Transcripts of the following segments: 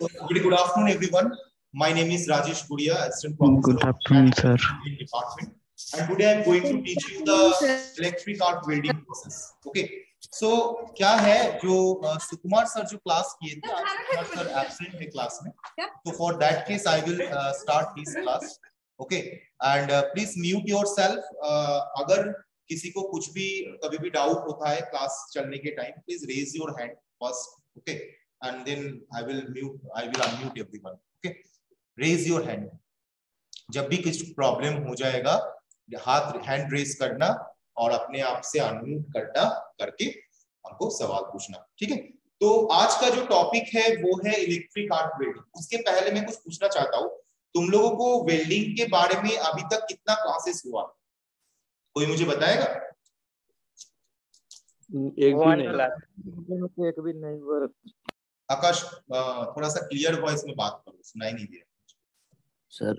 So, very good afternoon, everyone. My name is Rajesh Guria, Assistant Professor Good afternoon, sir. Department, and today I'm going to teach you the electric arc welding process. Okay. So क्या है जो सुकुमार sir जो class किए थे आज सुकुमार sir absent है class में, तो for that case I will start this class. Okay, and please mute yourself. अगर किसी को कुछ भी कभी भी डाउट होता है क्लास चलने के time, please raise your hand first. Okay, and then I will unmute everyone. Okay, raise your hand. जब भी कुछ प्रॉब्लम हो जाएगा हाथ हैंड रेज करना और अपने आप से अनम्यूट करना करके हमको सवाल पूछना. ठीक है, तो आज का जो टॉपिक है वो है इलेक्ट्रिक आर्क वेल्डिंग. उसके पहले मैं कुछ पूछना चाहता हूँ, तुम लोगों को वेल्डिंग के बारे में अभी तक कितना क्लासेस हुआ, कोई मुझे बताएगा? एक भी नहीं हुआ. आकाश थोड़ा सा क्लियर वॉइस में बात करो, सुनाई नहीं दे रहा सर.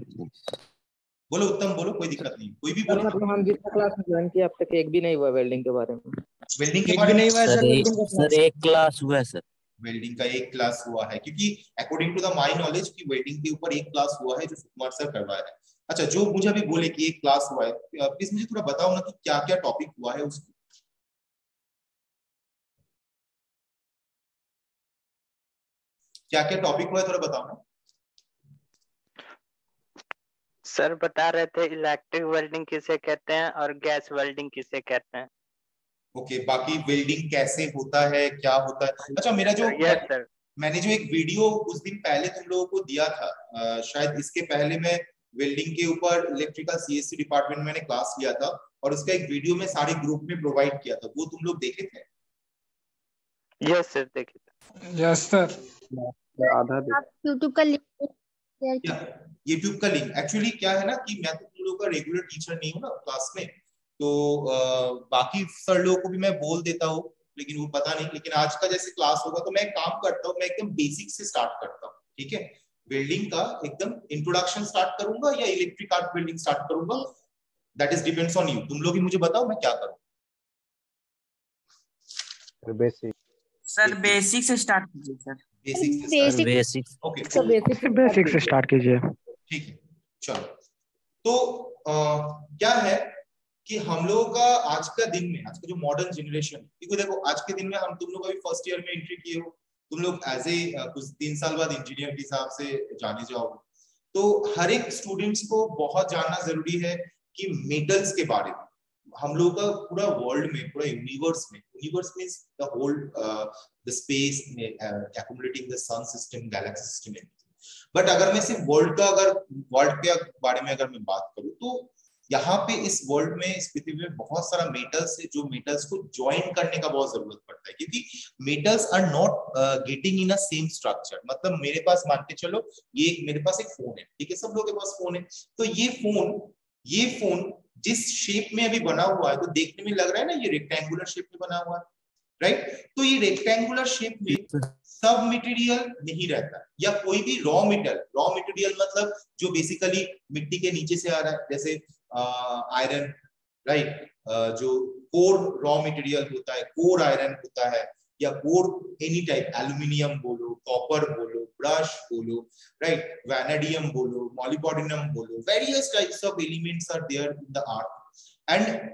बोलो उत्तम, बोलो, कोई दिक्कत नहीं, कोई भी बोलो. मतलब हम जितना क्लास में ज्वाइन किया अब तक एक भी नहीं हुआ वेल्डिंग के बारे में. वेल्डिंग के बारे में नहीं हुआ सर एक क्लास हुआ है सर. वेल्डिंग का एक क्लास हुआ है, क्योंकि according to the my knowledge की वेल्डिंग के ऊपर एक क्लास हुआ है जो सुकुमार सर करवाया है. अच्छा, जो मुझे अभी बोले कि एक क्लास हुआ है, प्लीज मुझे थोड़ा बताओ ना कि क्या क्या टॉपिक हुआ है उसको. क्या क्या टॉपिक हुआ है थोड़ा बताओ ना. सर बता रहे थे इलेक्ट्रिक वेल्डिंग किसे कहते हैं और गैस वेल्डिंग किसे कहते हैं. ओके, बाकी वेल्डिंग कैसे होता है, क्या होता है. अच्छा, मेरा जो सर मैंने जो एक वीडियो कुछ दिन पहले तुम लोगों को दिया था, शायद इसके पहले मैं वेल्डिंग के ऊपर इलेक्ट्रिकल सीएससी डिपार्टमेंट में मैंने क्लास लिया था और उसका एक वीडियो में सारे ग्रुप में प्रोवाइड किया था, वो तुम लोग देखे थे? यस सर, देखे थे. Yes sir. आधा यूट्यूब का लिंक यूट्यूब का लिंक एक्चुअली क्या है ना कि मैं तो तुम लोगों का रेगुलर टीचर नहीं हूँ ना क्लास में, तो बाकी सर लोगों को भी मैं बोल देता हूँ, लेकिन वो पता नहीं. लेकिन आज का जैसे क्लास होगा तो मैं एक काम करता हूँ, मैं एकदम बेसिक से स्टार्ट करता हूँ. ठीक है, वेल्डिंग का एकदम इंट्रोडक्शन स्टार्ट करूंगा या इलेक्ट्रिक आर्क वेल्डिंग स्टार्ट करूंगा, that is depends on you. तुम लोग ही मुझे बताओ मैं क्या करूँ. बेसिक सर बेसिक से स्टार्ट कीजिए सर. बेसिक. ओके, बेसिक से स्टार्ट कीजिए. ठीक है, चलो. तो क्या है कि हम लोगों का आज का दिन में, आज का जो मॉडर्न जनरेशन, क्योंकि देखो आज के दिन में हम तुम लोग अभी फर्स्ट ईयर में एंट्री किए हो, तुम लोग एज ए कुछ 3 साल बाद इंजीनियर के हिसाब से जाने जाओगे, तो हर एक स्टूडेंट्स को बहुत जानना जरूरी है कि मेटल्स के बारे में. हम लोग का पूरा वर्ल्ड में, पूरा universe means the whole the space accumulating the sun system, galaxy system. But अगर मैं सिर्फ वर्ल्ड के बारे में अगर मैं बात करूं, तो यहाँ पे इस वर्ल्ड में, इस पृथ्वी में बहुत सारा मेटल्स है जो मेटल्स को ज्वाइन करने का बहुत जरूरत पड़ता है, क्योंकि metals are not getting in a same structure. मतलब मेरे पास मान के चलो ये मेरे पास एक फोन है, ठीक है, सब लोगों के पास फोन है, तो ये फोन जिस शेप में अभी बना हुआ है, तो देखने में लग रहा है ना ये रेक्टेंगुलर शेप में बना हुआ है, राइट. तो ये रेक्टेंगुलर शेप में सब मटेरियल नहीं रहता, या कोई भी रॉ मटेरियल मतलब जो बेसिकली मिट्टी के नीचे से आ रहा है, जैसे आयरन, राइट. जो कोर रॉ मटेरियल होता है, कोर आयरन होता है, या कोर एनी टाइप, एल्यूमिनियम बोलो, कॉपर बोलो, ब्रश बोलो, राइट, वैनेडियम बोलो, मॉलिब्डेनम बोलो, various types of elements are there in the earth. And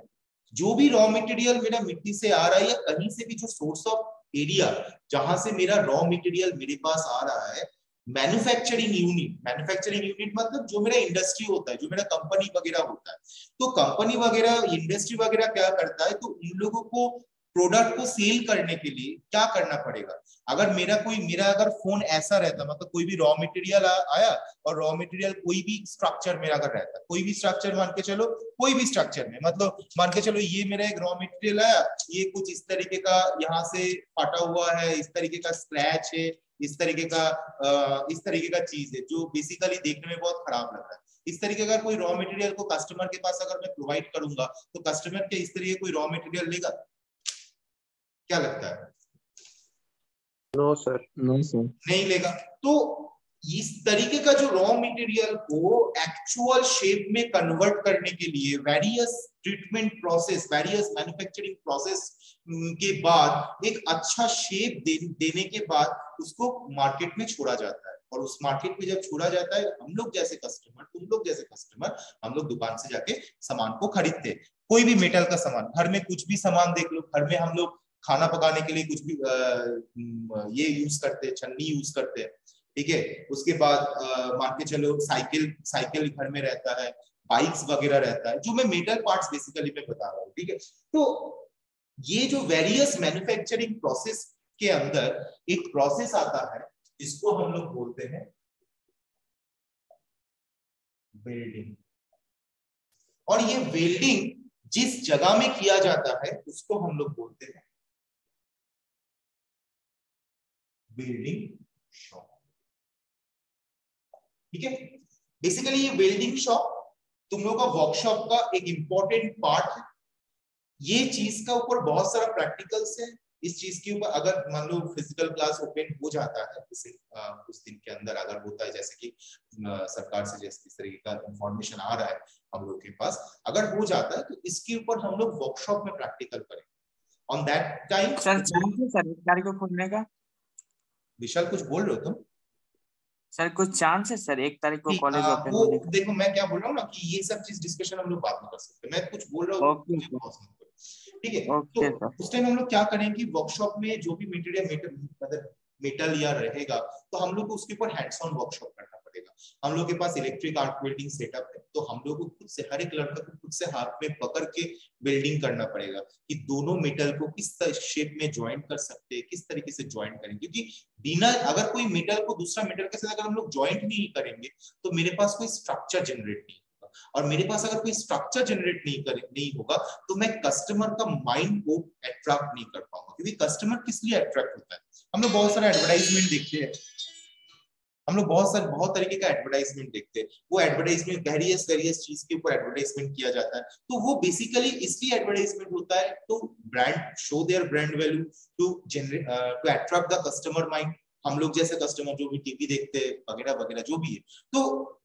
जो भी रॉ मटेरियल मेरा मिट्टी से आ रहा है, या कहीं से भी जो सोर्स ऑफ एरिया जहां से मेरा रॉ मटेरियल मेरे पास आ रहा है, मैन्युफैक्चरिंग यूनिट मतलब जो मेरा इंडस्ट्री होता है, जो मेरा कंपनी वगैरह होता है, तो कंपनी वगैरह, इंडस्ट्री वगैरह क्या करता है, तो उन लोगों को प्रोडक्ट को सेल करने के लिए क्या करना पड़ेगा. अगर मेरा अगर फोन ऐसा रहता, मतलब कोई भी रॉ मटेरियल आया और रॉ मटेरियल कोई भी स्ट्रक्चर मेरा अगर रहता, कोई भी स्ट्रक्चर मान के चलो, कोई भी स्ट्रक्चर में, मतलब मान के चलो ये मेरा एक रॉ मटेरियल आया, ये कुछ इस तरीके का यहाँ से फटा हुआ है, इस तरीके का स्क्रैच है, इस तरीके का चीज है जो बेसिकली देखने में बहुत खराब लग रहा है. इस तरीके का कोई रॉ मटेरियल को कस्टमर के पास अगर मैं प्रोवाइड करूंगा, तो कस्टमर के इस तरीके कोई रॉ मटेरियल लेगा? क्या लगता है? No sir. नहीं लेगा. तो इस तरीके का जो रॉ मटेरियल को एक्चुअल शेप में कन्वर्ट करने के लिए various treatment process, various manufacturing process के बाद एक अच्छा शेप देने के बाद उसको मार्केट में छोड़ा जाता है। और उस मार्केट में जब छोड़ा जाता है, हम लोग जैसे कस्टमर, तुम लोग जैसे कस्टमर, हम लोग दुकान से जाके सामान को खरीदते हैं। कोई भी मेटल का सामान, घर में कुछ भी सामान देख लो, घर में हम लोग खाना पकाने के लिए कुछ भी ये यूज करते हैं, छन्नी यूज करते हैं, ठीक है। उसके बाद मान के चलो साइकिल घर में रहता है, बाइक्स वगैरह रहता है, जो मैं मेटल पार्ट्स बेसिकली मैं बता रहा हूँ, ठीक है। तो ये जो वेरियस मैन्युफैक्चरिंग प्रोसेस के अंदर एक प्रोसेस आता है जिसको हम लोग बोलते हैं वेल्डिंग। और ये वेल्डिंग जिस जगह में किया जाता है उसको हम लोग बोलते हैं वेल्डिंग शॉप, ठीक है। बेसिकली ये वेल्डिंग शॉप तुम लोग का वर्कशॉप का एक इंपॉर्टेंट पार्ट है। ये चीज का ऊपर बहुत सारा प्रैक्टिकल्स है। इस चीज के ऊपर अगर मान लो फिजिकल क्लास ओपन हो जाता है जैसे कुछ दिन के अंदर अगर होता है, जैसे कि सरकार से जैसे इस तरीके का इंफॉर्मेशन आ रहा है हम लोग के पास, अगर हो जाता है तो इसके ऊपर हम लोग वर्कशॉप में प्रैक्टिकल करेंगे on that time. Sir chance है सर 1 तारीख को खुलने का? विशाल कुछ बोल रहे हो तुम? सर कुछ चांस है सर 1 तारीख को कॉलेज ओपन वो होने का? देखो मैं क्या बोल रहा हूँ ना कि ये सब चीज डिस्कशन हम लोग बाद में कर सकते हैं। मैं कुछ बोल रहा हूँ, ठीक है। तो उस टाइम हम लोग क्या करेंगे, वर्कशॉप में जो भी मटेरियल मेटल या रहेगा तो हम लोग को उसके ऊपर हैंड्स ऑन वर्कशॉप करना पड़ेगा। हम लोग के पास इलेक्ट्रिक आर्क वेल्डिंग सेटअप है, तो हम लोग को खुद से, हर एक लड़का को खुद से हाथ में पकड़ के वेल्डिंग करना पड़ेगा कि दोनों मेटल को किस शेप में ज्वाइंट कर सकते हैं, किस तरीके से ज्वाइंट करेंगे। क्योंकि बिना, अगर कोई मेटल को दूसरा मेटल के साथ अगर हम लोग ज्वाइंट नहीं करेंगे तो मेरे पास कोई स्ट्रक्चर जनरेट नहीं होगा, और मेरे पास अगर कोई स्ट्रक्चर जनरेट नहीं होगा तो मैं कस्टमर का माइंड को अट्रैक्ट नहीं कर पाऊंगा। क्योंकि कस्टमर किस लिए अट्रैक्ट होता है, हम लोग बहुत सारे एडवर्टाइजमेंट देखते हैं, हम लोग बहुत तरीके का एडवर्टाइजमेंट देखते हैं। वो एडवर्टाइजमेंट वेरियस चीज के ऊपर एडवर्टाइजमेंट किया जाता है, तो वो बेसिकली इसलिए एडवर्टाइजमेंट होता है to brand show their brand value, to attract the customer mind. हम लोग जैसे कस्टमर जो भी टीवी देखते हैं वगैरह वगैरह जो भी है, तो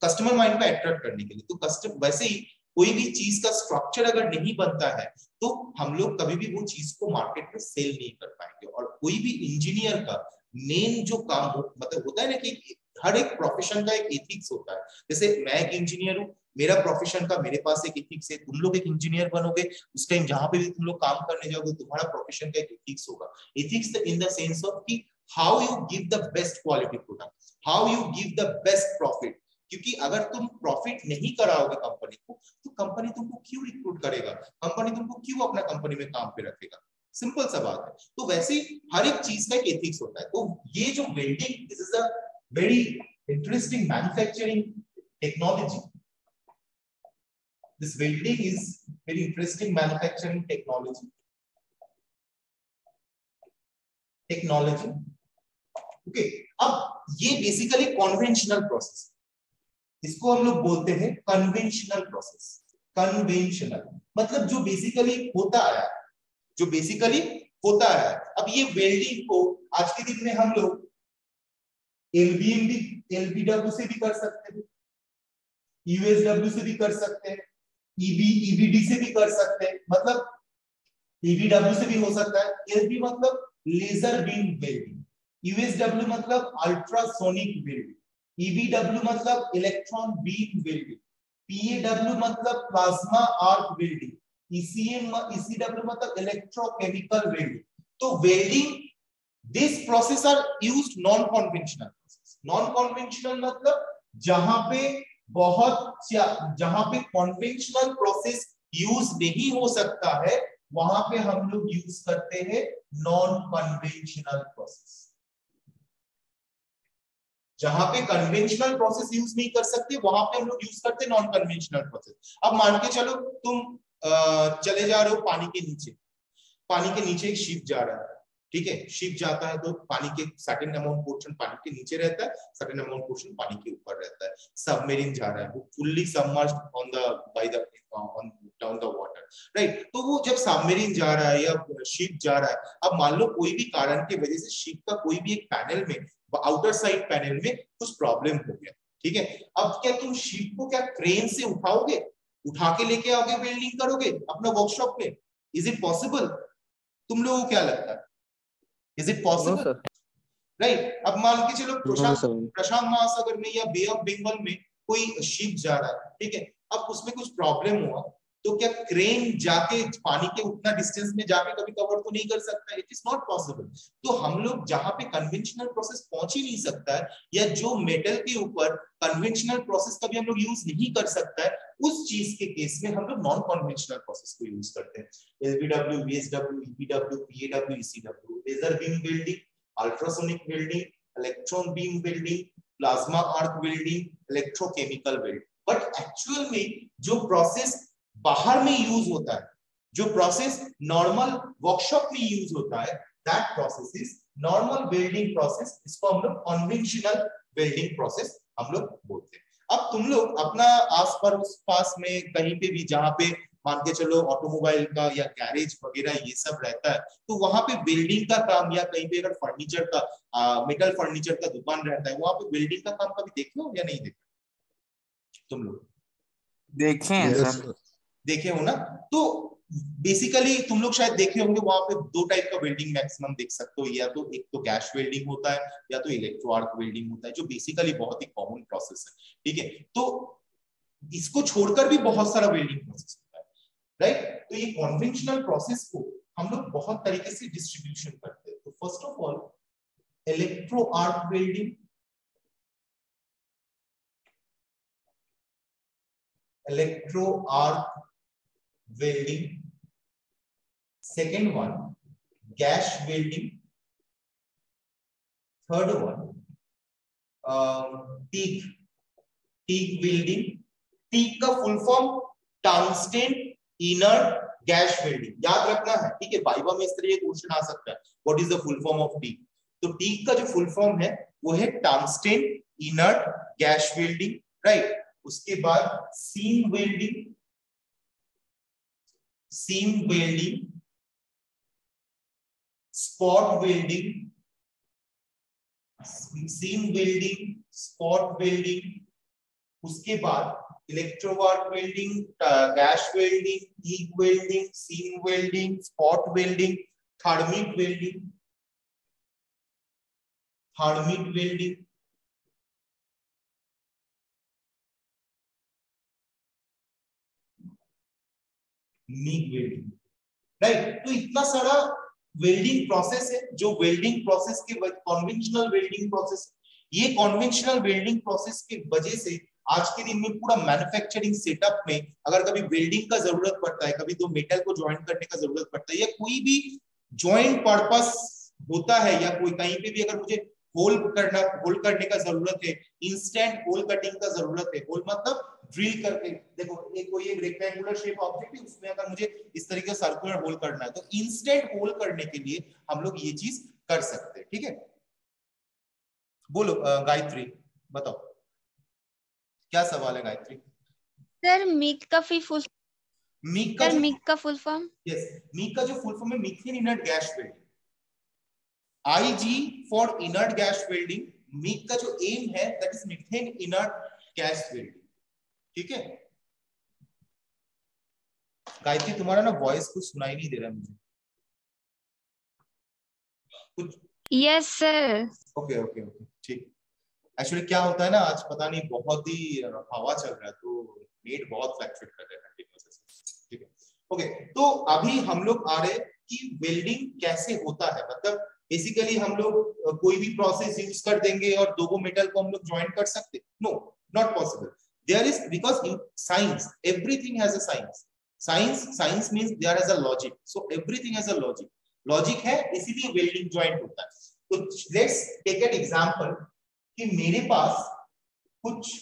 कस्टमर माइंड को अट्रैक्ट करने के लिए। तो कस्टमर वैसे ही कोई भी चीज का स्ट्रक्चर अगर नहीं बनता है तो हम लोग कभी भी वो चीज को मार्केट में सेल नहीं कर पाएंगे। और कोई भी इंजीनियर का मेन जो काम मतलब होता है ना कि हर एक प्रोफेशन का एक एथिक्स होता है। जैसे मैं एक इंजीनियर हूँ, मेरा प्रोफेशन का मेरे पास एक एथिक्स है, तुम लोग एक इंजीनियर बनोगे उस टाइम जहां पे भी तुम लोग काम करने जाओगे तुम्हारा प्रोफेशन का एक एथिक्स होगा। Ethics in the sense of कि how you give the best quality product, how you give the best profit. क्योंकि अगर तुम प्रॉफिट नहीं कराओगे कंपनी को तो कंपनी तुमको क्यों रिक्रूट करेगा, कंपनी तुमको क्यों अपना कंपनी में काम पे रखेगा, सिंपल सा बात है। तो वैसे हर एक चीज का एक एथिक्स होता है। तो ये जो welding, this is a very interesting manufacturing technology, this welding is very interesting manufacturing technology. Okay, अब ये बेसिकली कन्वेंशनल प्रोसेस, इसको हम लोग बोलते हैं कन्वेंशनल प्रोसेस। कन्वेंशनल मतलब जो बेसिकली होता है, जो बेसिकली होता है। अब ये वेल्डिंग को आज के दिन में हम लोग एलबीडब्ल्यू से भी कर सकते हैं, यूएसडब्ल्यू से भी कर सकते हैं, ईबीडी से भी कर सकते हैं, मतलब ईबीडब्ल्यू से भी हो सकता है। एलबी मतलब लेजर बीम वेल्डिंग, यूएसडब्ल्यू मतलब अल्ट्रासोनिक वेल्डिंग, ईबीडब्ल्यू मतलब इलेक्ट्रॉन बीम वेल्डिंग, पीएडब्ल्यू मतलब प्लाज्मा आर्क वेल्डिंग, ईसीडब्ल्यू मतलब इलेक्ट्रोकेमिकल वेल्डिंग। तो welding this process are used non conventional process. Non conventional मतलब जहां पे कन्वेंशनल प्रोसेस यूज नहीं हो सकता है वहां पे हम लोग यूज करते हैं नॉन कन्वेंशनल प्रोसेस। जहां पे कन्वेंशनल प्रोसेस यूज नहीं कर सकते वहां पे हम लोग यूज करते हैं नॉन कन्वेंशनल प्रोसेस। अब मान के चलो तुम चले जा रहे हो पानी के नीचे, पानी के नीचे एक शिप जा रहा है, ठीक है, शिप जाता है तो पानी के सर्टेन अमाउंट पोर्शन पानी के नीचे रहता है, सर्टेन अमाउंट पोर्शन पानी के ऊपर रहता है। सबमरीन जा रहा है, वो fully submerged on the by the on down the water, right. तो वो जब सबमरीन जा रहा है या शिप जा रहा है, अब मान लो कोई भी कारण की वजह से शिप का कोई भी एक पैनल में, आउटर साइड पैनल में कुछ प्रॉब्लम हो गया, ठीक है। अब क्या तुम शिप को क्या क्रेन से उठाओगे, उठा के लेके आओगे, वेल्डिंग करोगे अपना वर्कशॉप में? Is it possible? तुम लोगों को क्या लगता है, इज इट पॉसिबल? राइट। अब मान के चलो प्रशांत महासागर में या बे ऑफ बंगाल में कोई शिप जा रहा है, ठीक है, अब उसमें कुछ प्रॉब्लम हुआ तो क्या क्रेन जाके पानी के उतना डिस्टेंस में जाके कभी कवर तो नहीं कर सकता? It is not possible. तो हम लोग जहां पे कन्वेंशनल प्रोसेस पहुंच ही नहीं सकता है, या जो मेटल के ऊपर कन्वेंशनल प्रोसेस कभी हम लोग यूज नहीं कर सकता है, उस चीज के केस में हम लोग नॉन कन्वेंशनल प्रोसेस को यूज करते हैं। LBW, VSW, EPW, PAW, ECW, laser beam welding, ultrasonic welding, electron beam welding, plasma arc welding, electrochemical welding. But actual में जो प्रोसेस बाहर में यूज होता है, जो प्रोसेस नॉर्मल वर्कशॉप में यूज होता है, that process is normal welding process. इसको हम लोग कन्वेंशनल वेल्डिंग प्रोसेस हम लोग बोलते हैं। अब तुम लोग अपना आस पास में कहीं पे भी जहां पे मान के चलो ऑटोमोबाइल का या गैरेज वगैरह ये सब रहता है, तो वहां पे वेल्डिंग का काम, या कहीं पे अगर फर्नीचर का मेटल फर्नीचर का दुकान रहता है, वहां पे वेल्डिंग का काम कभी देखे हो या नहीं देखे तुम लोग? देखे हैं सर। देखे हो ना? तो बेसिकली तुम लोग शायद देखे होंगे, वहां पे दो टाइप का वेल्डिंग मैक्सिमम देख सकते हो, या तो एक तो गैस वेल्डिंग होता है या तो इलेक्ट्रो आर्क वेल्डिंग होता है, जो बेसिकली बहुत ही कॉमन प्रोसेस है, ठीक है। तो इसको छोड़कर भी बहुत सारा वेल्डिंग प्रोसेस होता है, राइट। तो ये कन्वेंशनल प्रोसेस को हम लोग बहुत तरीके से डिस्ट्रीब्यूशन करते हैं। तो first of all electro arc welding, electro arc welding. Second one, gas welding. Third one, TIG welding. TIG का full form tungsten inert gas welding, याद रखना है, ठीक है। वाइवा में इस तरह का क्वेश्चन आ सकता है, what is the full form of TIG? तो TIG का जो फुल फॉर्म है वो है tungsten inert gas welding, right. उसके बाद seam welding, seam welding, spot welding, seam welding, spot welding. उसके बाद electro arc welding, gas welding, TIG welding, seam welding, spot welding, thermic welding, thermic welding, MIG welding, right. तो इतना सारा welding process है, जो welding process के conventional welding process. ये conventional welding process के वजह से आज के दिन में पूरा मैन्युफैक्चरिंग सेटअप में अगर कभी वेल्डिंग का जरूरत पड़ता है, कभी तो मेटल को ज्वाइन करने का जरूरत पड़ता है, या कोई भी ज्वाइंट पर्पस होता है, या कोई कहीं पे भी अगर मुझे होल करने का जरूरत है, इंस्टेंट होल कटिंग का जरूरत है। होल मतलब ड्रिल करके, देखो ये कोई एक रेक्टेंगुलर शेप ऑब्जेक्ट है, उसमें अगर मुझे इस तरीके से सर्कुलर होल करना है, तो इंस्टेंट होल करने के लिए हम लोग ये चीज कर सकते हैं, ठीक है। बोलो गायत्री, बताओ क्या सवाल है गायत्री? सर मीक का फुल मीक का मीक का फुल फॉर्म? यस, मीक का जो फुल फॉर्म है methane inert gas welding, IG for inert gas welding. Meek का जो एम है that is methane inert gas welding, ठीक है। गायत्री तुम्हारा ना वॉइस कुछ सुनाई नहीं दे रहा मुझे कुछ। Yes sir. Okay okay okay, ठीक। एक्चुअली क्या होता है ना, आज पता नहीं बहुत ही हवा चल रहा है, तो नेट बहुत फ्लक्चुएट कर रहा है कंटिन्यूअसली, ठीक है। ओके, तो अभी हम लोग आ रहे कि वेल्डिंग कैसे होता है, मतलब बेसिकली हम लोग कोई भी प्रोसेस यूज कर देंगे और दो मेटल को हम लोग ज्वाइन कर सकते? No, not possible. There is, because in science everything has a science. Science means there is a logic, so everything has a logic. Logic है, इसीलिए वेल्डिंग ज्वाइंट होता है। तो लेट्स टेक एन एग्जांपल कि मेरे पास कुछ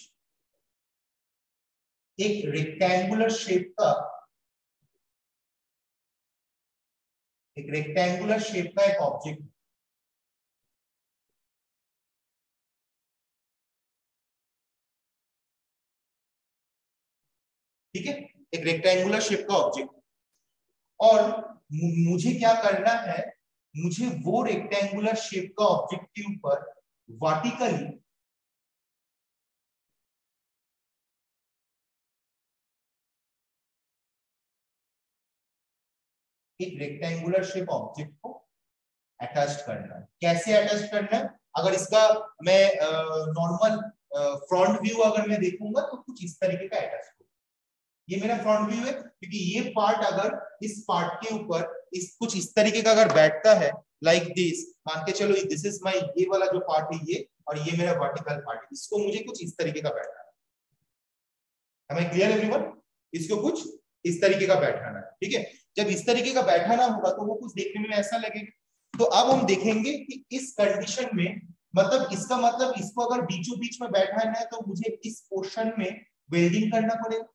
एक रेक्टेंगुलर शेप का एक रेक्टेंगुलर शेप का एक ऑब्जेक्ट, ठीक है, एक रेक्टेंगुलर शेप का ऑब्जेक्ट, और मुझे क्या करना है, मुझे वो रेक्टेंगुलर शेप का ऑब्जेक्ट के ऊपर वर्टिकली एक रेक्टेंगुलर शेप ऑब्जेक्ट को अटैच करना है। कैसे अटैच करना है, अगर इसका मैं नॉर्मल फ्रंट व्यू अगर मैं देखूंगा तो कुछ इस तरीके का अटैच होगा। ये मेरा फ्रंट व्यू है, क्योंकि ये पार्ट अगर इस पार्ट के ऊपर कुछ इस तरीके का अगर बैठता है लाइक दिस, मान के चलो दिस इज माय, ये वाला जो पार्ट है ये, और ये मेरा वर्टिकल पार्ट है, इसको मुझे कुछ इस तरीके का बैठना है। Am I clear everyone? इसको कुछ इस तरीके का बैठाना है, ठीक है। जब इस तरीके का बैठाना होगा तो वो कुछ देखने में ऐसा लगेगा। तो अब हम देखेंगे कि इस कंडीशन में, मतलब इसका मतलब इसको अगर बीचों बीच में बैठाना है तो मुझे इस पोर्शन में वेल्डिंग करना पड़ेगा,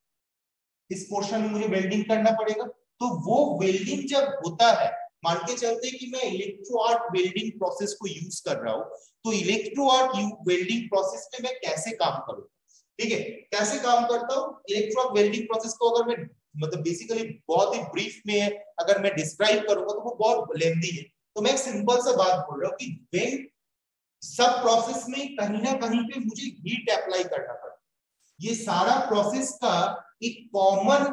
इस पोर्शन में मुझे वेल्डिंग करना पड़ेगा। तो वो वेल्डिंग जब होता है, मान के चलते कि मैं इलेक्ट्रो आर्क वेल्डिंग प्रोसेस को यूज कर रहा हूं, तो इलेक्ट्रो आर्क वेल्डिंग प्रोसेस में मैं कैसे काम करूंगा, ठीक है, कैसे काम करता हूं। इलेक्ट्रो आर्क वेल्डिंग प्रोसेस को अगर मैं मतलब बेसिकली बहुत ही ब्रीफ में अगर मैं डिस्क्राइब करूंगा तो वो बहुत लेंथी है, तो मैं एक सिंपल सा बात बोल रहा हूँ कि वेन सब प्रोसेस में कहीं ना कहीं पे मुझे हीट अप्लाई करना पड़ता है। ये सारा प्रोसेस का एक कॉमन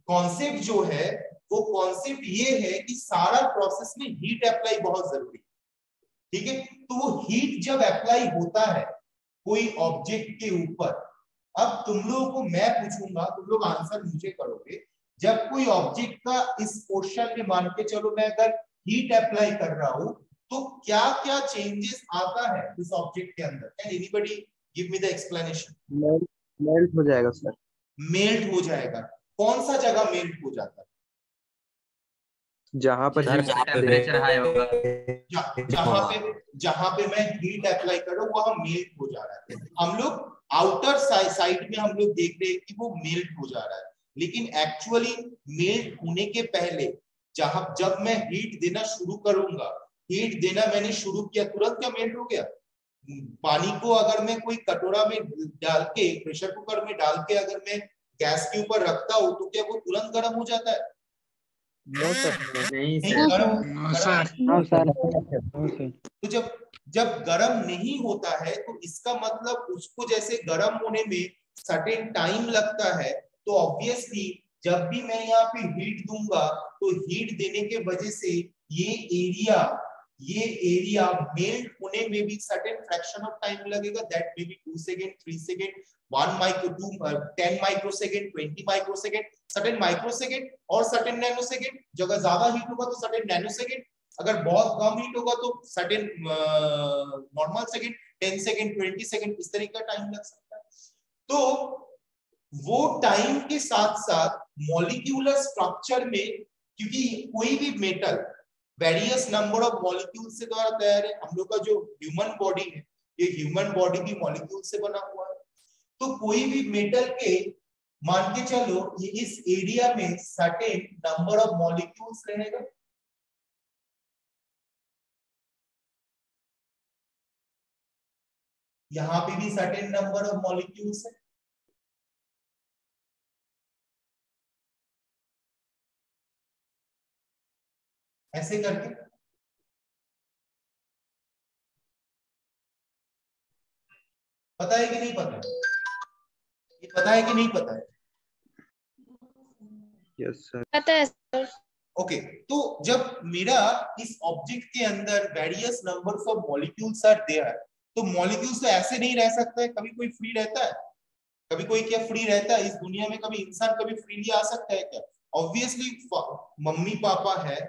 कॉन्सेप्ट जो है, वो कॉन्सेप्ट ये है कि सारा प्रोसेस में हीट अप्लाई बहुत जरूरी है, ठीक है। तो वो हीट जब अप्लाई होता है कोई ऑब्जेक्ट के ऊपर, अब तुम लोगों को मैं पूछूंगा, तुम लोग आंसर मुझे करोगे, जब कोई ऑब्जेक्ट का इस पोर्शन में मान के चलो मैं अगर हीट अप्लाई कर रहा हूं तो क्या क्या चेंजेस आता है इस ऑब्जेक्ट के अंदर। Can anybody give me the explanation. Melt हो जाएगा सर। मेल्ट हो जाएगा, कौन सा जगह मेल्ट हो जाता है? जहां पर टेम्परेचर हाई होगा, जहां पे मैं हीट अप्लाई कर रहा हूँ वहां मेल्ट हो जा रहा है। हम लोग आउटर साइड में हम लोग देख रहे हैं कि वो मेल्ट हो जा रहा है, लेकिन एक्चुअली मेल्ट होने के पहले जब मैं हीट देना शुरू करूंगा, हीट देना मैंने शुरू किया, तुरंत क्या मेल्ट हो गया? पानी को अगर मैं कोई कटोरा में डाल के, प्रेशर कुकर में डाल के अगर मैं गैस के ऊपर रखता हूँ तो क्या वो तुरंत गर्म हो जाता है? नहीं तो जब गर्म नहीं होता है तो इसका मतलब उसको जैसे गर्म होने में सर्टेन टाइम लगता है, तो ऑब्वियसली जब भी मैं यहाँ पे हीट दूंगा तो हीट देने के वजह से ये एरिया मेल्ट होने में भी सर्टेन फ्रैक्शन ऑफ टाइम लगेगा। That may B 2 second, 3 second, 1 micro, 10 microsecond, 20 microsecond, certain microsecond और सर्टेन नैनोसेकंड। जब ज्यादा हीट होगा तो सर्टेन नैनोसेकंड, अगर बहुत कम हीट होगा तो certain normal second, 10 second, 20 second, इस तरीके का टाइम लग सकता है। तो वो टाइम के साथ साथ मॉलिक्यूलर स्ट्रक्चर में, क्योंकि कोई भी metal various number of molecule से द्वारा तैयार है, हम लोग का जो ह्यूमन बॉडी है ये ह्यूमन बॉडी भी मॉलिक्यूल से बना हुआ है, तो कोई भी मेटल के मान के चलो ये इस एरिया में सर्टेन नंबर ऑफ मॉलिक्यूल्स रहेगा। यहां पे भी सर्टेन नंबर ऑफ मॉलिक्यूल्स है, ऐसे करके। पता है कि नहीं पता है? ये पता है कि नहीं पता है? Yes sir. पता है सर। ओके, तो जब मेरा इस ऑब्जेक्ट के अंदर various numbers of molecules are there, तो मॉलिक्यूल्स तो ऐसे नहीं रह सकता है। कभी कोई फ्री रहता है? कभी कोई क्या फ्री रहता है इस दुनिया में? कभी इंसान कभी फ्रीली आ सकता है क्या? ऑब्वियसली मम्मी पापा है,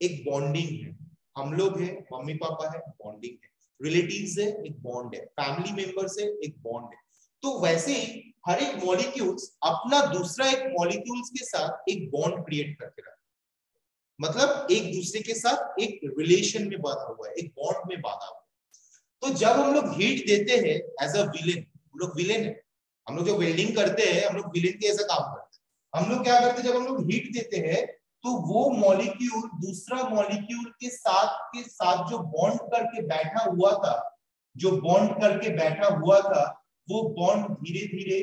एक बॉन्डिंग है, हम लोग हैं, मम्मी पापा है, बॉन्डिंग है, रिलेटिव्स है, एक बॉन्ड है, फैमिली मेंबर्स है, एक बॉन्ड है। तो वैसे ही हर एक मॉलिक्यूल्स अपना दूसरा एक मॉलिक्यूल्स के साथ एक बॉन्ड क्रिएट करके रखता है, मतलब एक दूसरे के साथ एक रिलेशन में बांधा हुआ है, एक बॉन्ड में बांधा हुआ है। तो जब हम लोग हीट देते हैं एज अ विलेन, हम लोग विलेन है, हम लोग जो वेल्डिंग करते हैं हम लोग विलेन के ऐसा काम करते हैं। हम लोग क्या करते हैं, जब हम लोग हीट देते हैं तो वो मॉलिक्यूल दूसरा मॉलिक्यूल के साथ जो बॉन्ड करके बैठा हुआ था, वो बॉन्ड धीरे धीरे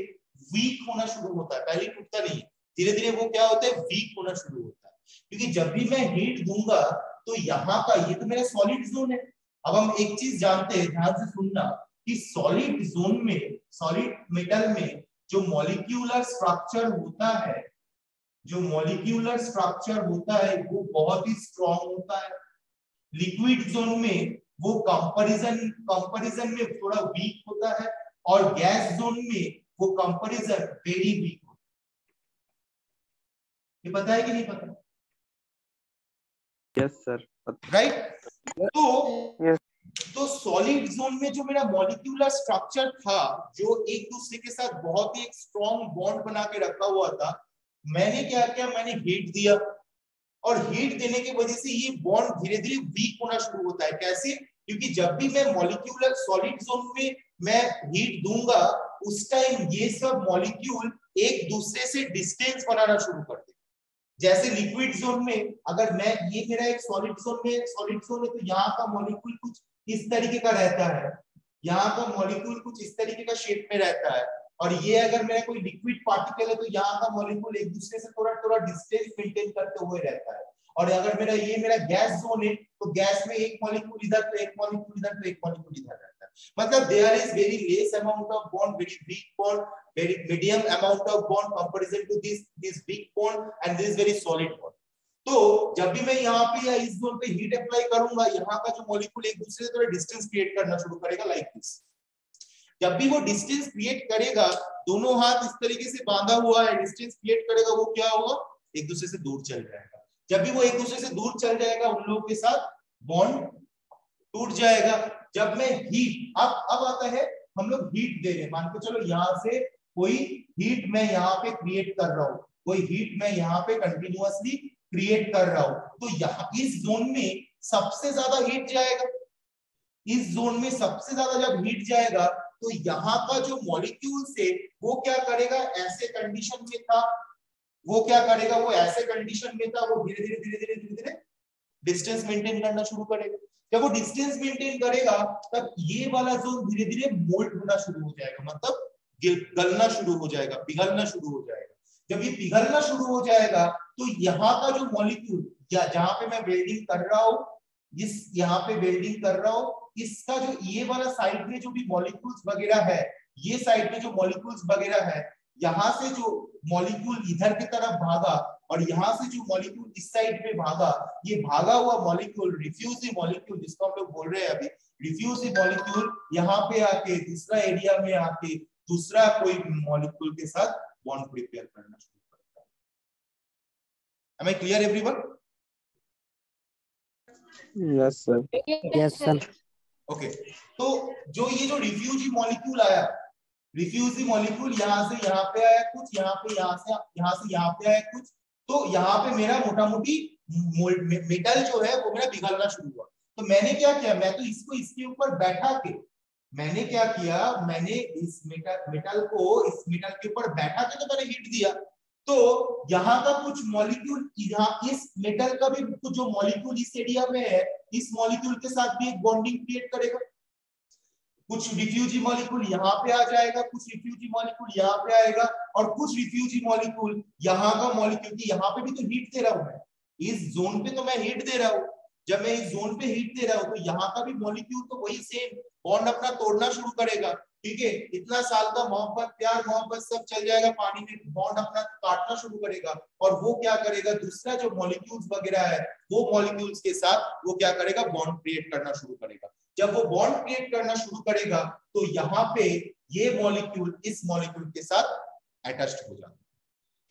वीक होना शुरू होता है। पहले टूटता नहीं है, धीरे धीरे वो क्या होता है, वीक होना शुरू होता है। क्योंकि जब भी मैं हीट दूंगा तो यहाँ का, ये तो मेरा सॉलिड जोन है। अब हम एक चीज जानते हैं, ध्यान से सुनना, कि सॉलिड जोन में, सॉलिड मेटल में जो मॉलिक्यूलर स्ट्रक्चर होता है वो बहुत ही स्ट्रॉन्ग होता है। लिक्विड जोन में वो कंपैरिजन में थोड़ा वीक होता है, और गैस जोन में वो कंपैरिजन वेरी वीक होता है। ये पता है कि नहीं पता? Yes sir. राइट। तो सॉलिड जोन में जो मेरा मॉलिक्यूलर स्ट्रक्चर था, जो एक दूसरे के साथ बहुत ही एक स्ट्रॉन्ग बॉन्ड बना के रखा हुआ था, मैंने क्या किया, मैंने हीट दिया, और हीट देने की वजह से ये बॉन्ड धीरे धीरे वीक होना शुरू होता है। कैसे? क्योंकि जब भी मैं मॉलिक्यूलर सॉलिड जोन में मैं हीट दूंगा, उस टाइम ये सब मॉलिक्यूल एक दूसरे से डिस्टेंस बनाना शुरू कर देते। जैसे लिक्विड जोन में, अगर मैं, ये मेरा एक सॉलिड जोन है, तो यहाँ का मॉलिक्यूल कुछ इस तरीके का रहता है, यहाँ का मॉलिक्यूल कुछ इस तरीके का शेप में रहता है, और ये अगर मेरा कोई लिक्विड पार्टिकल है तो यहाँ का मॉलिक्यूल एक दूसरे से थोड़ा थोड़ा डिस्टेंस मेंटेन करते हुए रहता है। और अगर मेरा गैस जोन है तो गैस में एक मॉलिक्यूल इधर तो एक मॉलिक्यूल इधर तो एक मॉलिक्यूल इधर रहता है। मतलब there is very less amount of bond, very weak bond, very medium amount of bond comparison to this big bond, and this is very solid bond. तो जब भी मैं यहाँ पे या इस जोन पे हीट अप्लाई करूंगा, यहाँ का जो मॉलिक्यूल एक दूसरे से थोड़ा डिस्टेंस क्रिएट करना शुरू करेगा, लाइक दिस। जब भी वो डिस्टेंस क्रिएट करेगा, दोनों हाथ इस तरीके से बांधा हुआ है, डिस्टेंस क्रिएट करेगा, वो क्या होगा, एक दूसरे से दूर चल जाएगा। जब भी वो एक दूसरे से दूर चल जाएगा, उन लोगों के साथ बॉन्ड टूट जाएगा। जब मैं हीट, अब आता है, हम लोग हीट दे रहे हैं, मान के चलो यहाँ से कोई हीट मैं यहाँ पे क्रिएट कर रहा हूँ, कोई हीट मैं यहाँ पे कंटिन्यूअसली क्रिएट कर रहा हूँ, तो यहाँ इस जोन में सबसे ज्यादा हीट जाएगा। इस जोन में सबसे ज्यादा जब हीट जाएगा तो यहाँ का जो मॉलिक्यूल्स है वो क्या करेगा, ऐसे कंडीशन में था, वो धीरे धीरे डिस्टेंस मेंटेन करना शुरू करेगा। जब वो डिस्टेंस मेंटेन करेगा, तब ये वाला जोन धीरे धीरे मोल्ड होना शुरू हो जाएगा, मतलब गलना शुरू हो जाएगा, पिघलना शुरू हो जाएगा। जब ये पिघलना शुरू हो जाएगा तो यहाँ का जो मॉलिक्यूल, या जहां पे मैं वेल्डिंग कर रहा हूँ, यहाँ पे वेल्डिंग कर रहा हूँ, इसका जो ये वाला साइड में जो भी मॉलिक्यूल्स वगैरह है, ये साइड में जो मॉलिक्यूल्स वगैरह है, यहाँ से जो मॉलिक्यूल इधर की तरफ भागा और यहाँ से जो मॉलिक्यूल इस साइड पे भागा, ये भागा हुआ मॉलिक्यूल, रिफ्यूजिव मॉलिक्यूल जिसको हम लोग बोल रहे हैं अभी, रिफ्यूजिव मॉलिक्यूल यहाँ पे आके दूसरा एरिया में आके दूसरा कोई मॉलिक्यूल के साथ बॉन्ड प्रिपेयर करना शुरू करता है। Am I clear everyone? Yes sir. Yes sir. Okay, तो ये जो रिफ्यूजी मॉलिक्यूल आया, रिफ्यूजी मॉलिक्यूल यहाँ से यहाँ पे आया कुछ, यहाँ से यहाँ पे आया कुछ, तो यहाँ पे मेरा मोटा मोटी मेटल जो है वो मेरा पिघलना शुरू हुआ। तो मैंने क्या किया, मैं तो इसको इसके ऊपर बैठा के, मैंने क्या किया, मैंने इस मेटल को इस मेटल के ऊपर बैठा के तो मैंने हीट दिया। तो यहाँ का कुछ मॉलिक्यूल, यहाँ इस मेटल का भी कुछ जो मॉलिक्यूल इस एरिया में है, इस मॉलिक्यूल के साथ भी एक बॉन्डिंग क्रिएट करेगा। कुछ रिफ्यूजी मॉलिक्यूल यहाँ पे आ जाएगा, कुछ रिफ्यूजी मॉलिक्यूल यहाँ पे आएगा, और कुछ रिफ्यूजी मॉलिक्यूल यहाँ का मॉलिक्यूल, यहाँ पे भी तो हीट दे रहा हूं मैं, इस जोन पे तो मैं हीट दे रहा हूँ। जब मैं इस जोन पे हीट दे रहा हूँ तो यहाँ का भी मॉलिक्यूल तो वही सेम बॉन्ड अपना तोड़ना शुरू करेगा। ठीक है, इतना साल का मोहब्बत, प्यार मोहब्बत सब चल जाएगा पानी में, बॉन्ड अपना काटना शुरू करेगा। और वो क्या करेगा, दूसरा जो मॉलिक्यूल्स वगैरह है वो मॉलिक्यूल्स के साथ वो क्या करेगा, बॉन्ड क्रिएट करना शुरू करेगा। जब वो बॉन्ड क्रिएट करना शुरू करेगा तो यहाँ पे ये मॉलिक्यूल इस मॉलिक्यूल के साथ अटैच्ड हो जाता है,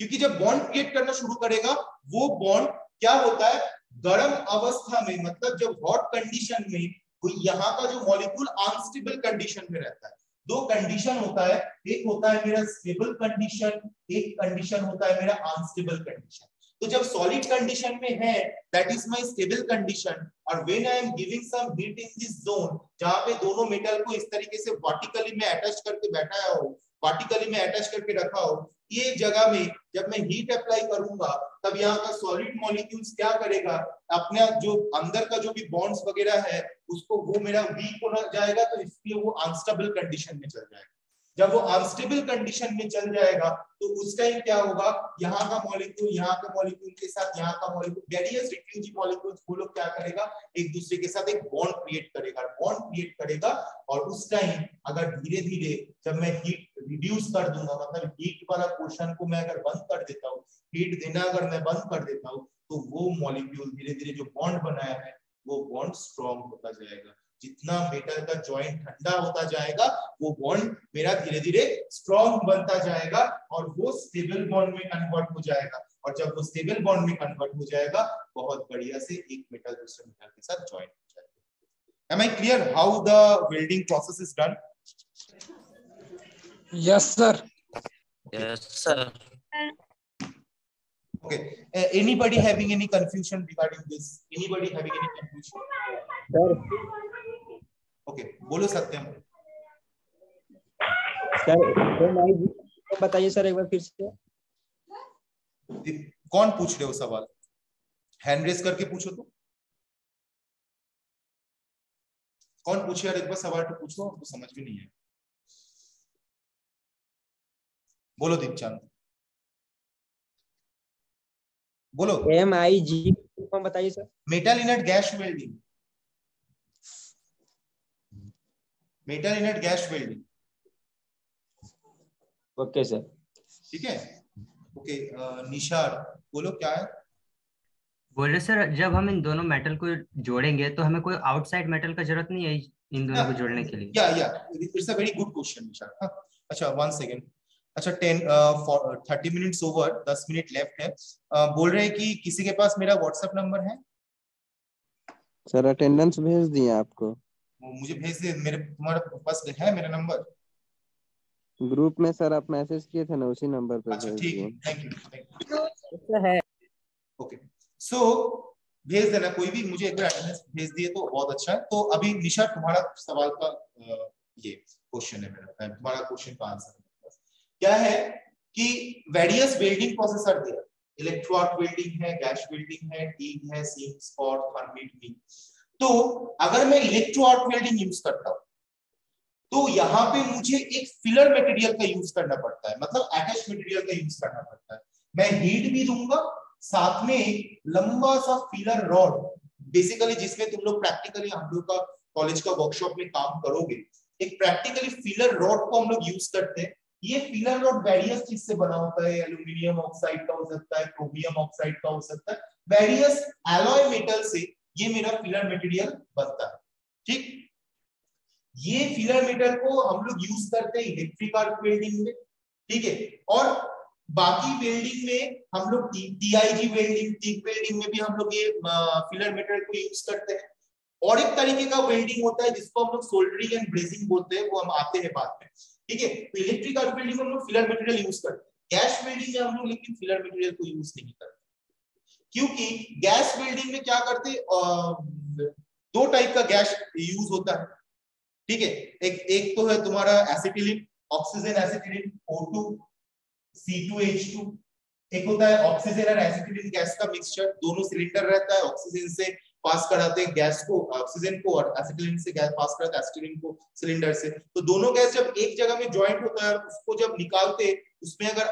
क्योंकि जब बॉन्ड क्रिएट करना शुरू करेगा वो बॉन्ड क्या होता है, गर्म अवस्था में, मतलब जब हॉट कंडीशन में, वो यहाँ का जो मॉलिक्यूल अनस्टेबल कंडीशन में रहता है। दो कंडीशन होता है, एक होता है मेरा स्टेबल कंडीशन, एक कंडीशन होता है मेरा अनस्टेबल कंडीशन। तो जब सॉलिड कंडीशन में है, that is my stable condition, और when I am giving some heat in this zone, जहां पे दोनों मेटल को इस तरीके से वर्टिकली में अटैच करके बैठाया हो, वर्टिकली में अटैच करके रखा हो, ये जगह में जब मैं हीट अप्लाई करूंगा तब यहाँ का सॉलिड मॉलिक्यूल्स क्या करेगा, अपने जो अंदर का जो भी बॉन्ड्स वगैरह है उसको वो मेरा वीक हो जाएगा, तो इसलिए वो अनस्टेबल कंडीशन में चल जाएगा। जब वो अनस्टेबल कंडीशन में चल जाएगा तो उस टाइम क्या होगा, यहाँ का मॉलिक्यूल यहाँ के मॉलिक्यूल के साथ यहाँ का मॉलिक्यूल, वेरियस रिफ्यूजी मॉलिक्यूल्स वो लोग क्या करेगा, एक दूसरे के साथ एक बॉन्ड क्रिएट करेगा, और उस टाइम अगर धीरे धीरे जब मैं हीट रिड्यूस कर दूंगा, मतलब हीट वाला पोर्शन को मैं अगर बंद कर देता हूँ, हीट देना अगर मैं बंद कर देता हूँ, तो वो मॉलिक्यूल धीरे धीरे जो बॉन्ड बनाया है वो बॉन्ड स्ट्रॉन्ग होता जाएगा। जितना मेटल का जॉइंट ठंडा होता जाएगा वो बॉन्ड मेरा धीरे धीरे स्ट्रॉन्ग बनता जाएगा और वो स्टेबल बॉन्ड में कन्वर्ट हो जाएगा, और जब वो स्टेबल बॉन्ड में कन्वर्ट हो जाएगा बहुत बढ़िया से एक मेटल दूसरे मेटल के साथ जॉइंट हो जाएगा। Am I clear how the welding process is done? Yes, sir. Yes, sir. Okay. Anybody having any confusion regarding this? Anybody having any confusion? Sir Okay. बोलो सत्यम। सर बताइए सर एक बार फिर से। कौन पूछ रहे हो सवाल? हैंड रेस करके पूछो तो। कौन पूछे यार, एक बार सवाल तो पूछो, हमको समझ में नहीं है। बोलो दीपचंद, बोलो। MIG बताइए sir. Metal इनट gas welding, metal इनट gas welding. Okay sir. ठीक है, ओके। निशार बोलो क्या है? बोले सर, जब हम इन दोनों मेटल को जोड़ेंगे तो हमें कोई आउटसाइड मेटल का जरूरत नहीं है इन दोनों को जोड़ने के लिए? या it's a very good question Nishar. अच्छा 1 सेकेंड। अच्छा 30 मिनट्स ओवर, 10 मिनट लेफ्ट है। बोल रहे हैं कि किसी के पास मेरा व्हाट्सएप नंबर है? सर अटेंडेंस भेज दिए आपको। वो मुझे भेज दे, मेरे तुम्हारे पास है मेरा नंबर ग्रुप में सर आप मैसेज किए थे ना, उसी नंबर पे अच्छा भेज ठीक है, दिए। थैंक यू है। ओके। सो भेज देना, कोई भी मुझे एक बार अटेंडेंस भेज दिए तो बहुत अच्छा है। तो अभी निशा तुम्हारा सवाल का ये क्वेश्चन है मेरा, तुम्हारा क्वेश्चन का आंसर क्या है कि various welding process are there, electro arc welding है, गैस वेल्डिंग है, टीग है, सीम स्पॉट, थर्मिट भी। तो अगर मैं इलेक्ट्रो आर्क वेल्डिंग यूज करता हूं तो यहाँ पे मुझे एक फिलर मटेरियल का यूज करना पड़ता है, मतलब अटैच मटेरियल का यूज करना पड़ता है। मैं हीट भी दूंगा, साथ में एक लंबा सा फिलर रॉड, बेसिकली जिसमें तुम लोग प्रैक्टिकली हम लोग का कॉलेज का वर्कशॉप में काम करोगे, एक प्रैक्टिकली फिलर रॉड को हम लोग यूज करते हैं। ये फिलर रॉड वेरियस चीज से बना होता है, एल्यूमिनियम ऑक्साइड का हो सकता है, क्रोमियम ऑक्साइड का हो सकता है, वेरियस एलॉय मेटल से ये मेरा फिलर मटेरियल बनता है। ठीक, ये फिलर मेटल को हम लोग यूज करते हैं इलेक्ट्रिक आर्क वेल्डिंग में, ठीक है, और बाकी वेल्डिंग में हम लोग टीआईजी वेल्डिंग, टिक वेल्डिंग में भी हम लोग ये फिलर मेटल को यूज करते हैं। और एक तरीके का वेल्डिंग होता है जिसको हम लोग सोल्डरिंग एंड ब्रेजिंग बोलते हैं, वो हम आते हैं बाद में, ठीक है। तो इलेक्ट्रिक आर्क वेल्डिंग में हम लोग फिलर मटेरियल यूज करते हैं, गैस वेल्डिंग में हम लोग लेकिन फिलर मटेरियल को यूज नहीं करते, क्योंकि गैस वेल्डिंग में क्या करते, 2 टाइप का गैस यूज होता है, ठीक है। एक तो है तुम्हारा acetylene, oxygen acetylene O2 C2H2, एक होता है ऑक्सीजन और एसिटिलीन गैस का मिक्सचर, दोनों सिलेंडर रहता है, ऑक्सीजन से पास कराते हैं गैस को, ऑक्सीजन को, और एसिटिलीन से गैस पास कराते हैं एसिटिलीन को सिलेंडर से। तो दोनों गैस जब एक जगह में ज्वाइंट होता है, उसको जब निकालते, उसमें अगर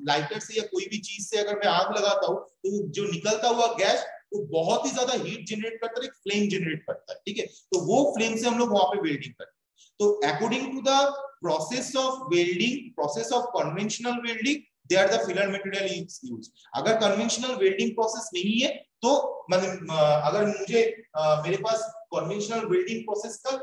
लाइटर से या कोई भी चीज से अगर मैं आग लगाता हूँ तो जो निकलता हुआ गैस वो बहुत ही ज्यादा हीट जनरेट करता है, एक फ्लेम जनरेट करता है, ठीक है। तो वो फ्लेम से हम लोग वहां पे वेल्डिंग करते हैं। तो according to the process of welding, process of conventional welding, they are the filler material used. अगर कन्वेंशनल वेल्डिंग प्रोसेस नहीं है तो अगर मुझे मेरे पास कन्वेंशनल वेल्डिंग प्रोसेस का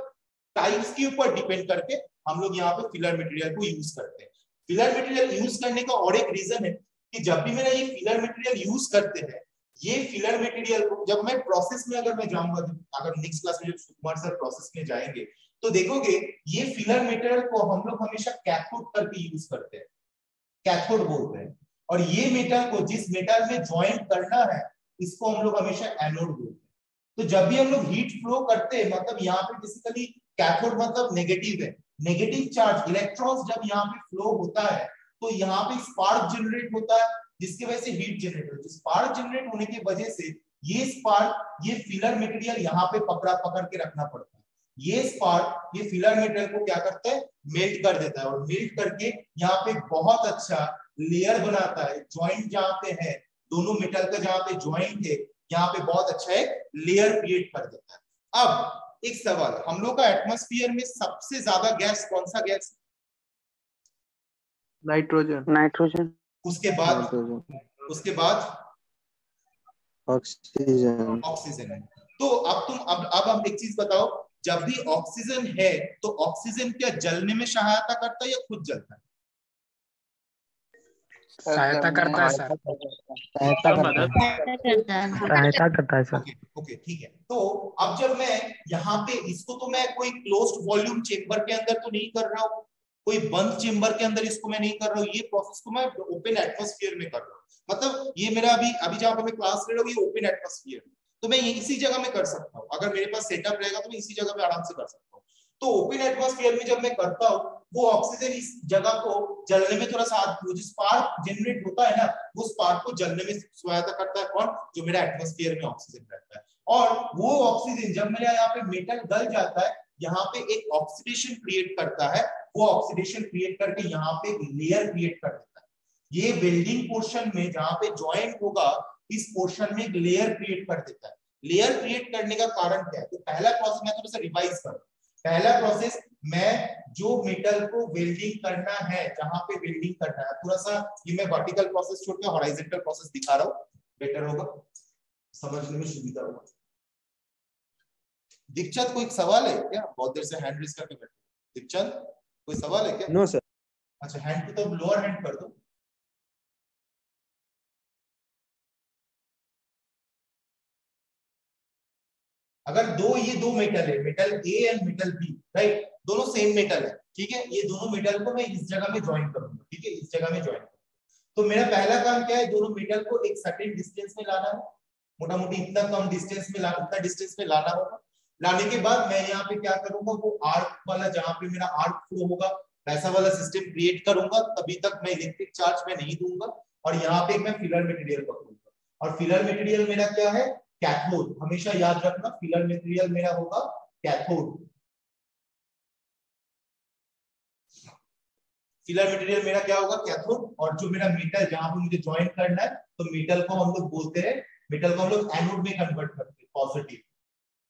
टाइप्स के ऊपर डिपेंड करके हम लोग यहाँ पे फिलर मटेरियल को यूज करते हैं। फिलर मटेरियल यूज करने का और एक रीजन है कि जब भी मेरा ये फिलर मटेरियल यूज करते हैं, ये फिलर मटेरियल को जब मैं प्रोसेस में अगर मैं जाऊंगा, अगर नेक्स्ट क्लास में जब सुकुमार सर प्रोसेस में जाएंगे तो देखोगे ये फिलर मटेरियल को हम लोग हमेशा कैथोड करके यूज करते हैं, कैथोड बोलते हैं, और ये मेटल को जिस मेटल में ज्वाइंट करना है इसको हम लोग हमेशा एनोड बोलते हैं। तो जब भी हम लोग हीट फ्लो करते हैं, मतलब यहाँ पे बेसिकली कैथोड मतलब नेगेटिव है, नेगेटिव चार्ज इलेक्ट्रॉन्स जब यहाँ पे फ्लो होता है तो यहाँ पे स्पार्क जनरेट होता है, जिसकी वजह से हीट जनरेट हो। स्पार्क जनरेट होने की वजह से ये स्पार्क, ये फिलर मटेरियल यहाँ पे पकड़ के रखना पड़ता है। ये स्पार्क ये फिलर मटेरियल को क्या करता है, मेल्ट कर देता है, और मेल्ट करके यहाँ पे बहुत अच्छा लेयर बनाता है। ज्वाइंट जहाँ पे है, दोनों मेटल का जहाँ पे ज्वाइंट है, यहाँ पे बहुत अच्छा एक लेयर क्रिएट कर देता है। अब एक सवाल, हम लोग का एटमॉस्फेयर में सबसे ज्यादा गैस कौन सा गैस? नाइट्रोजन। नाइट्रोजन। उसके बाद ऑक्सीजन। ऑक्सीजन है। तो अब हम एक चीज बताओ, जब भी ऑक्सीजन है तो ऑक्सीजन क्या जलने में सहायता करता है या खुद जलता है? सहायता करता है सर। सहायता करता है सर। ओके ठीक है। तो अब जब मैं यहाँ पे इसको, तो मैं कोई क्लोज्ड वॉल्यूम चेम्बर के अंदर तो नहीं कर रहा हूँ, कोई बंद चेम्बर के अंदर इसको मैं नहीं कर रहा हूँ, ये प्रोसेस को मैं ओपन एटमॉस्फेयर में कर रहा हूँ। मतलब ये मेरा अभी जहाँ पे मैं क्लास ले रहा हूँ ये ओपन एटमॉस्फेयर, तो मैं इसी जगह में कर सकता हूँ। अगर मेरे पास सेटअप रहेगा तो मैं इसी जगह पे आराम से कर सकता हूँ। तो ओपन एटमॉस्फेयर में जब मैं करता हूँ, वो ऑक्सीजन इस जगह को जलने में थोड़ा सा, जो स्पार्क जनरेट होता है ना, वो स्पार्क को जलने में सहायता करता है। कौन? जो मेरा एटमॉस्फेयर में ऑक्सीजन रहता है। और वो ऑक्सीजन जब मेरा यहाँ पे मेटल गल जाता है, यहाँ पे एक ऑक्सीडेशन क्रिएट करता है। वो ऑक्सीडेशन क्रिएट करके यहाँ पे एक लेयर क्रिएट कर देता है। ये वेल्डिंग पोर्शन में जहाँ पे ज्वाइंट होगा, इस पोर्शन में एक लेयर क्रिएट कर देता है। लेयर क्रिएट करने का कारण क्या है? तो पहला प्रोसेस मैं थोड़ा सा रिवाइज करूं। पहला प्रोसेस, मैं जो मेटल को वेल्डिंग करना है, जहां पे वेल्डिंग करना है, थोड़ा सा ये मैं वर्टिकल प्रोसेस छोड़ के हॉरिजॉन्टल प्रोसेस दिखा रहा हूं, बेटर होगा, समझने में सुविधा होगा। दीक्षित कोई सवाल है क्या? बहुत देर से हैंड रेज करके बैठे। दीक्षित कोई सवाल है क्या? No sir. अच्छा, हैंड को तो लोअर हैंड कर दो। अगर ये दो मेटल है, metal A and metal B, right, दोनों सेम मेटल है, ठीक है, ये दोनों मेटल को मैं इस जगह में ज्वाइन करूंगा, ठीक है, इस जगह में ज्वाइन करूंगा। तो मेरा पहला काम क्या है? दोनों मेटल को एक सर्टेन डिस्टेंस में लाना है, मोटा मोटी इतना कम डिस्टेंस में उतना डिस्टेंस में लाना होगा। लाने के बाद मैं यहाँ पे क्या करूंगा, वो आर्क वाला, जहां पे मेरा आर्क फ्लो होगा, वैसा वाला सिस्टम क्रिएट करूंगा। तभी तक मैं इलेक्ट्रिक चार्ज में नहीं दूंगा, और यहाँ पे मैं फिलर मटेरियल पकड़ूंगा। और फिलर मटेरियल मेरा क्या है? कैथोड। हमेशा याद रखना, फिलर मटेरियल मेरा होगा कैथोड। फिलर मटेरियल मेरा क्या होगा? कैथोड। और जो मेरा मेटल जहां पे मुझे ज्वाइन करना है, तो मेटल को हम लोग बोलते हैं, मेटल को हम लोग एनोड में कन्वर्ट करते हैं, पॉजिटिव,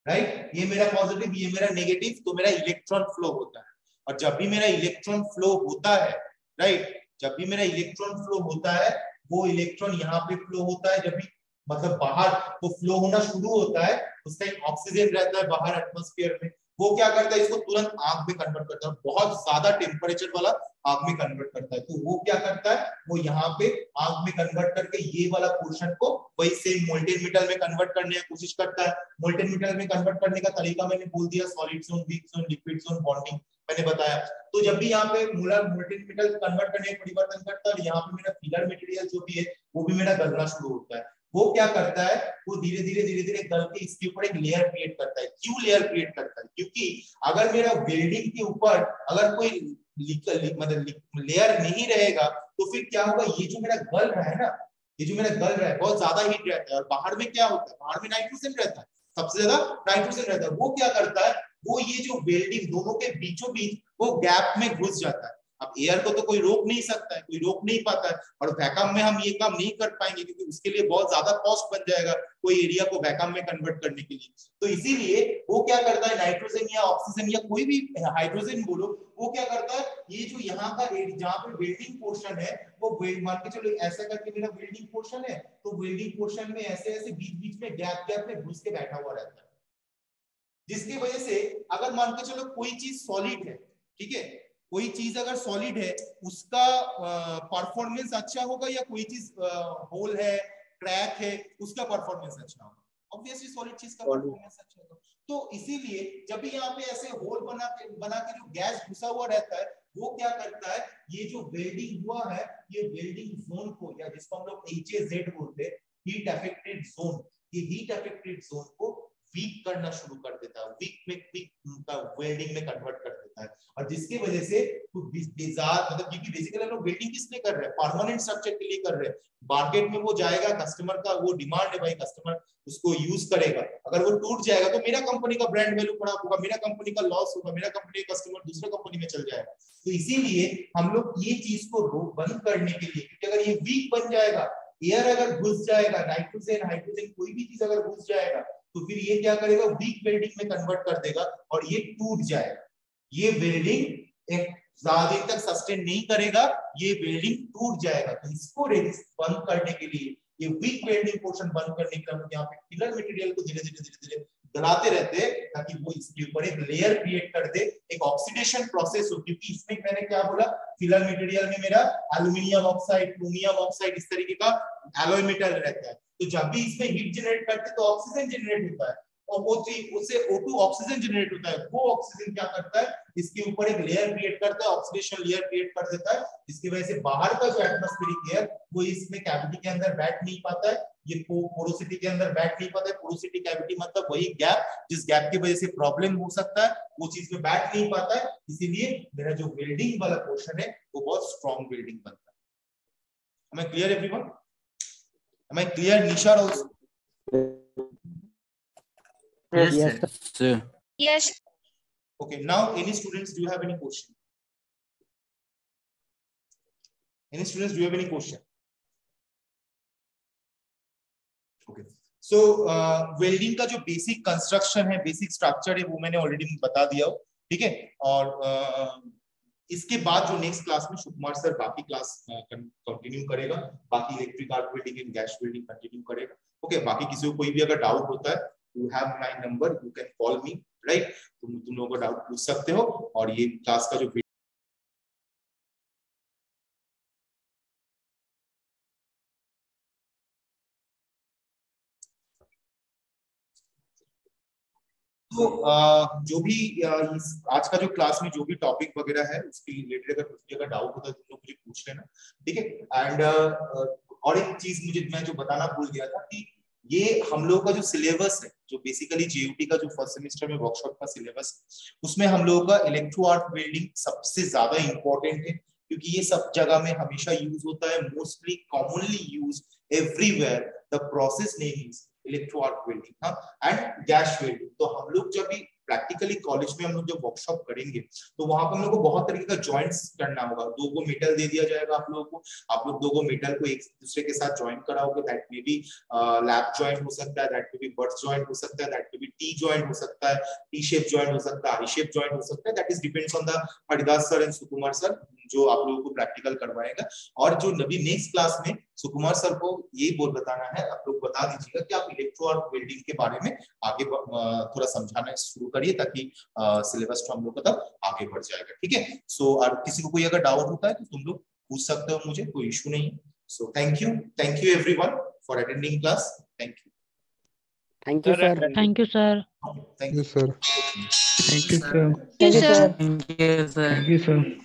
राइट। ये मेरा पॉजिटिव, ये मेरा नेगेटिव, तो मेरा इलेक्ट्रॉन फ्लो होता है। और जब भी मेरा इलेक्ट्रॉन फ्लो होता है, राइट, जब भी मेरा इलेक्ट्रॉन फ्लो होता है, वो इलेक्ट्रॉन यहाँ पे फ्लो होता है। जब भी मतलब बाहर वो फ्लो होना शुरू होता है, उस टाइम ऑक्सीजन रहता है बाहर एटमॉस्फेयर में, वो क्या करता है? इसको तुरंत आग में कन्वर्ट करता है, बहुत ज्यादा टेम्परेचर वाला आग में कन्वर्ट करता है। तो वो क्या करता है? वो यहाँ पे आग में कन्वर्ट करके ये वाला पोर्शन को वही सेम मोल्टेन मेटल में कन्वर्ट करने की कोशिश करता है। मोल्टेन मेटल में कन्वर्ट करने का तरीका मैंने बोल दिया, solid zone, week zone, liquid zone, bonding मैंने बताया। तो जब भी यहाँ पे मोल्टेन मेटल कन्वर्ट करने का परिवर्तन करता है, यहाँ पे मेरा फिलर मटेरियल जो भी है वो भी मेरा गलना शुरू होता है। वो क्या करता है? वो धीरे धीरे गल के इसके ऊपर एक लेयर क्रिएट करता है। क्यों लेयर क्रिएट करता है? क्योंकि अगर मेरा वेल्डिंग के ऊपर अगर कोई मतलब लेयर नहीं रहेगा, तो फिर क्या होगा? ये जो मेरा गल रहा है ना, ये जो मेरा गल रहा है, बहुत ज्यादा हीट रहता है। और बाहर में क्या होता है? बाहर में नाइट्रोजन रहता है, सबसे ज्यादा नाइट्रोजन रहता है। वो क्या करता है? वो ये जो वेल्डिंग दोनों के बीचों बीच वो गैप में घुस जाता है। अब एयर को तो कोई रोक नहीं सकता है, कोई रोक नहीं पाता है, और वैक्यूम में हम ये काम नहीं कर पाएंगे, क्योंकि उसके लिए बहुत ज्यादा कॉस्ट बन जाएगा कोई एरिया को वैक्यूम में कन्वर्ट करने के लिए। तो इसीलिए वो क्या करता है? नाइट्रोजन या ऑक्सीजन या कोई भी हाइड्रोजन बोलो, वो क्या करता है? ये जो यहाँ का जहाँ पे वेल्डिंग पोर्शन है, वो मान के चलो ऐसा करके मेरा वेल्डिंग पोर्शन है, तो वेल्डिंग पोर्शन में ऐसे ऐसे बीच बीच में गैप में घुस के बैठा हुआ रहता है। जिसकी वजह से अगर मान के चलो कोई चीज सॉलिड है, ठीक है, कोई चीज अगर सॉलिड है, उसका परफॉर्मेंस अच्छा होगा, या कोई चीज होल है, क्रैक है, उसका परफॉर्मेंस अच्छा होगा? ऑब्वियसली सॉलिड चीज का परफॉर्मेंस अच्छा होगा। तो इसीलिए जब भी यहाँ पे ऐसे होल बना के जो गैस घुसा हुआ रहता है, वो क्या करता है? ये जो वेल्डिंग हुआ है, ये वेल्डिंग जोन को, या जिसको हम लोग HAZ बोलते हैं, हीट अफेक्टेड जोन, ये हीट अफेक्टेड जोन को वीक करना शुरू कर देता है, वीक वेल्डिंग में कन्वर्ट कर देता है। देता है, और जिसकी वजह से मतलब क्योंकि बेसिकली हम लोग वेल्डिंग किस लिए कर रहे हैं, परमानेंट स्ट्रक्चर के लिए कर रहे हैं। मार्केट में वो जाएगा, कस्टमर का वो डिमांड है भाई, कस्टमर उसको यूज करेगा, अगर वो टूट जाएगा तो मेरा कंपनी का ब्रांड वैल्यू खराब होगा, मेरा कंपनी का लॉस होगा, मेरा कंपनी का कस्टमर दूसरे कंपनी में चल जाएगा। तो इसीलिए हम लोग ये चीज को बंद करने के लिए, क्योंकि अगर ये वीक बन जाएगा, एयर अगर घुस जाएगा, नाइट्रोजन हाइड्रोजन कोई भी चीज अगर घुस जाएगा, तो फिर ये क्या करेगा, वीक वेल्डिंग में कन्वर्ट कर देगा और ये टूट जाएगा। ये वेल्डिंग एक ज्यादा देर तक सस्टेन नहीं करेगा, ये वेल्डिंग टूट जाएगा। तो इसको बंद करने के लिए, ये वीक वेल्डिंग पोर्शन बंद करने के लिए हम लोग यहाँ पे फिलर मटेरियल को धीरे धीरे गलाते रहते हैं, ताकि वो इसके ऊपर एक लेयर क्रिएट कर दे, एक ऑक्सीडेशन प्रोसेस हो। क्योंकि इसमें मैंने क्या बोला, फिलर मटेरियल में मेरा एल्यूमिनियम ऑक्साइड, क्रोमियम ऑक्साइड, इस तरीके का एलॉय मेटल रहता है। तो जब भी इसमें हीट जनरेट करते हैं तो ऑक्सीजन जनरेट होता है, और वो उससे O2 ऑक्सीजन जनरेट होता है। वो ऑक्सीजन क्या करता है, इसके ऊपर एक लेयर क्रिएट करता है, ऑक्सीडेशन लेयर क्रिएट कर देता है, जिसकी वजह से बाहर का जो एटमॉस्फेरिक एयर वो इसमें कैविटी के अंदर बैठ नहीं पाता है, ये पोरोसिटी के अंदर बैठ नहीं पाता है। पोरोसिटी कैविटी मतलब वही गैप, जिस गैप की वजह से प्रॉब्लम हो सकता है, वो चीज में बैठ नहीं पाता है। इसीलिए मेरा जो वेल्डिंग वाला पोर्शन है वो बहुत स्ट्रॉन्ग वेल्डिंग बनता है। Am I clear everyone? Am I clear, Nisha also? Yes, sir. Yes. Okay, now any students, do you have any question? Any students, do you have any question? Okay, so welding का जो basic construction है, basic structure है, वो मैंने already बता दिया हो, ठीक है। और इसके बाद जो नेक्स्ट क्लास में सुकुमार सर बाकी क्लास कंटिन्यू करेगा, बाकी electric arc welding and gas welding continue करेगा। ओके, बाकी किसी को कोई भी अगर डाउट होता है, you have my number, you can call me, right? तुम लोगों को डाउट पूछ सकते हो। और ये क्लास का जो तो जो भी आज का जो क्लास में जो भी टॉपिक वगैरह है उसके रिलेटेड अगर कुछ अगर डाउट होता है तो मुझे पूछ लेना, ठीक है। एंड और एक चीज मैं जो बताना भूल गया था कि ये हम लोगों का जो सिलेबस है, जो बेसिकली जेयूटी का जो फर्स्ट सेमेस्टर में वर्कशॉप का सिलेबस है, उसमें हम लोगों का इलेक्ट्रो आर्क वेल्डिंग सबसे ज्यादा इंपॉर्टेंट है, क्योंकि ये सब जगह में हमेशा यूज होता है, mostly commonly use everywhere. The process name is electro arc welding, हाँ, एंड गैस वेल्डिंग। तो हम लोग जब भी प्रैक्टिकली कॉलेज में हम लोग जब वर्कशॉप करेंगे तो वहां पर हम लोग को बहुत तरीके का जॉइंट्स करना होगा। दो को मेटल दे दिया जाएगा आप लोगों को, आप लोग दो को मेटल को एक दूसरे के साथ ज्वाइन कराओगे। That may be lap joint हो सकता है, that may be butts joint हो सकता है, that may be T joint हो सकता है, टी शेप जॉइंट हो सकता है, आई शेप जॉइंट हो सकता है। That is depends on the Haridas sir and Sukumar sir जो आप लोगों को प्रैक्टिकल करवाएगा। और जो नवी नेक्स्ट क्लास में सुकुमार सर को ये बताना है, आप लोग बता दीजिएगा कि आप इलेक्ट्रो आर्क वेल्डिंग के बारे में आगे थोड़ा समझाना शुरू करिए, ताकि सिलेबस तो हम लोग का तब आगे बढ़ जाएगा, ठीक है। सो और किसी को कोई अगर डाउट होता है तो तुम लोग पूछ सकते हो मुझे, कोई इशू नहीं है। So thank you everyone for attending class. Thank you. Thank you sir. Thank you, sir. Thank you sir. Thank you sir. Thank you, sir. Thank you, sir. Thank you sir.